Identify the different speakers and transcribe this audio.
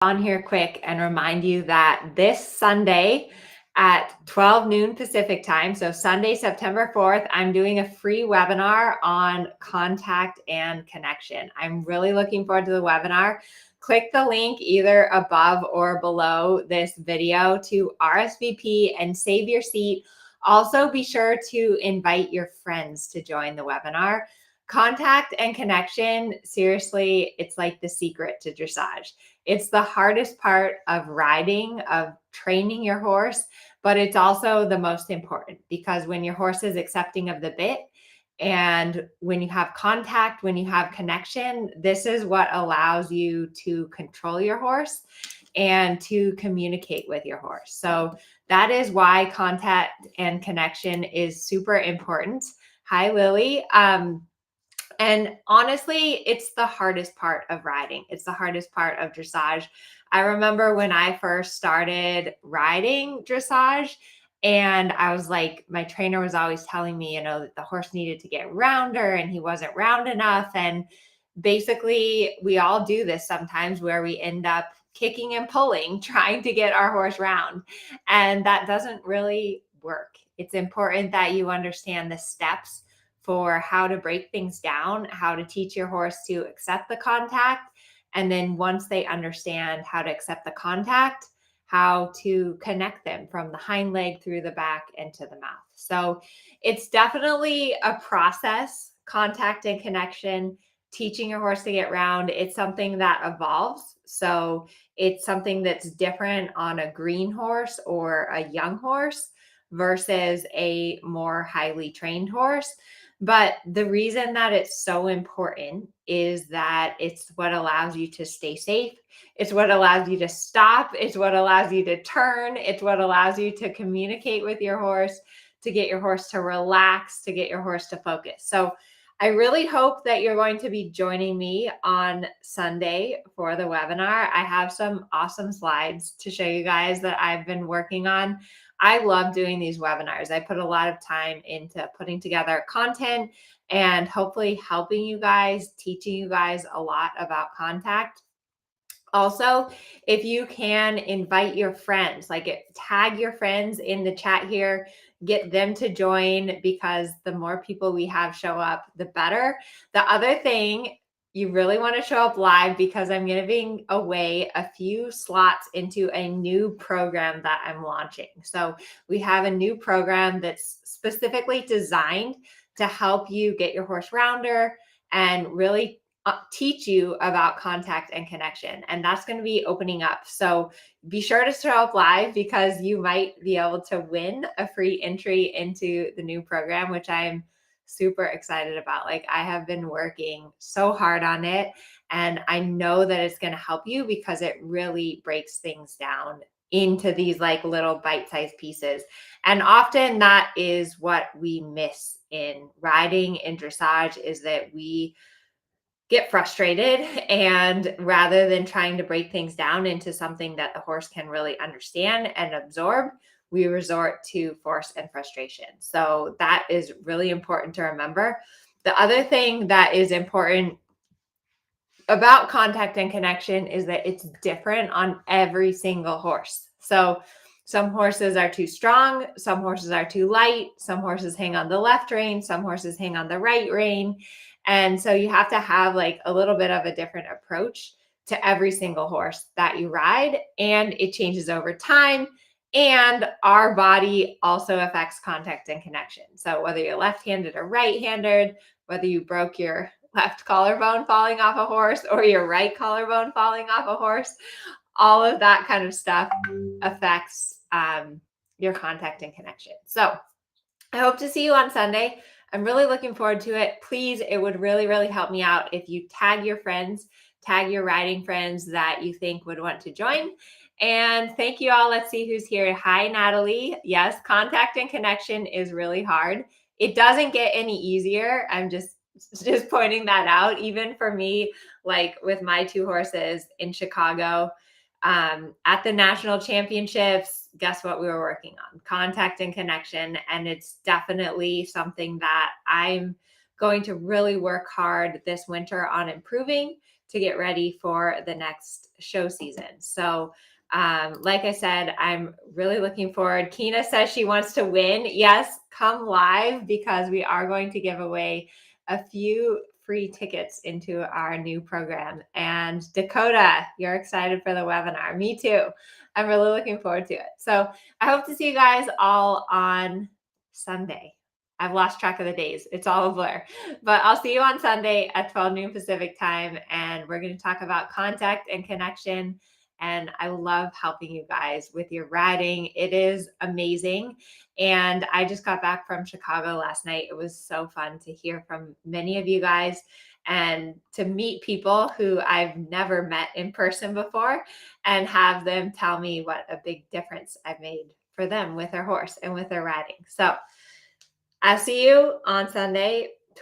Speaker 1: On here quick and remind you that this Sunday at 12 noon Pacific time, so Sunday, September 4th, I'm doing a free webinar on contact and connection. I'm really looking forward to the webinar. Click the link either above or below this video to RSVP and save your seat. Also, be sure to invite your friends to join the webinar. Contact and connection, seriously, it's like the secret to dressage. It's the hardest part of riding, of training your horse, but it's also the most important because when your horse is accepting of the bit and when you have contact, when you have connection, this is what allows you to control your horse and to communicate with your horse. So that is why contact and connection is super important. Hi, Lily. And honestly, it's the hardest part of riding. It's the hardest part of dressage. I remember when I first started riding dressage, and I was like, my trainer was always telling me, that the horse needed to get rounder and he wasn't round enough. And basically, we all do this sometimes where we end up kicking and pulling, trying to get our horse round. And that doesn't really work. It's important that you understand the steps for how to break things down, how to teach your horse to accept the contact. And then once they understand how to accept the contact, how to connect them from the hind leg through the back and to the mouth. So it's definitely a process, contact and connection, teaching your horse to get round. It's something that evolves. So it's something that's different on a green horse or a young horse versus a more highly trained horse. But the reason that it's so important is that it's what allows you to stay safe. It's what allows you to stop. It's what allows you to turn. It's what allows you to communicate with your horse, to get your horse to relax, to get your horse to focus. So I really hope that you're going to be joining me on Sunday for the webinar. I have some awesome slides to show you guys that I've been working on. I love doing these webinars. I put a lot of time into putting together content and hopefully helping you guys, teaching you guys a lot about contact. Also, if you can invite your friends, tag your friends in the chat here, get them to join because the more people we have show up, the better. The other thing, you really want to show up live because I'm giving away a few slots into a new program that I'm launching. So we have a new program that's specifically designed to help you get your horse rounder and really teach you about contact and connection. And that's going to be opening up. So be sure to show up live because you might be able to win a free entry into the new program, which I'm super excited about. I have been working so hard on it and I know that it's going to help you because it really breaks things down into these little bite-sized pieces. And often that is what we miss in riding and dressage is that we get frustrated, and rather than trying to break things down into something that the horse can really understand and absorb, we resort to force and frustration. So that is really important to remember. The other thing that is important about contact and connection is that it's different on every single horse. So some horses are too strong, some horses are too light, some horses hang on the left rein, some horses hang on the right rein. And so you have to have a little bit of a different approach to every single horse that you ride, and it changes over time. And our body also affects contact and connection. So whether you're left-handed or right-handed, whether you broke your left collarbone falling off a horse or your right collarbone falling off a horse, all of that kind of stuff affects your contact and connection. So I hope to see you on Sunday. I'm really looking forward to it. Please, it would really, really help me out if you tag your friends, tag your riding friends that you think would want to join. And thank you all. Let's see who's here. Hi, Natalie. Yes, contact and connection is really hard. It doesn't get any easier. I'm just pointing that out. Even for me, with my two horses in Chicago, at the national championships, guess what we were working on? Contact and connection. And it's definitely something that I'm going to really work hard this winter on improving to get ready for the next show season. So like I said, I'm really looking forward. Kina says she wants to win. Yes, come live because we are going to give away a few free tickets into our new program. And Dakota, you're excited for the webinar. Me too. I'm really looking forward to it. So I hope to see you guys all on Sunday. I've lost track of the days. It's all a blur. But I'll see you on Sunday at 12 noon Pacific time. And we're going to talk about contact and connection. And I love helping you guys with your writing. It is amazing. And I just got back from Chicago last night. It was so fun to hear from many of you guys and to meet people who I've never met in person before and have them tell me what a big difference I've made for them with their horse and with their riding. So I'll see you on Sunday.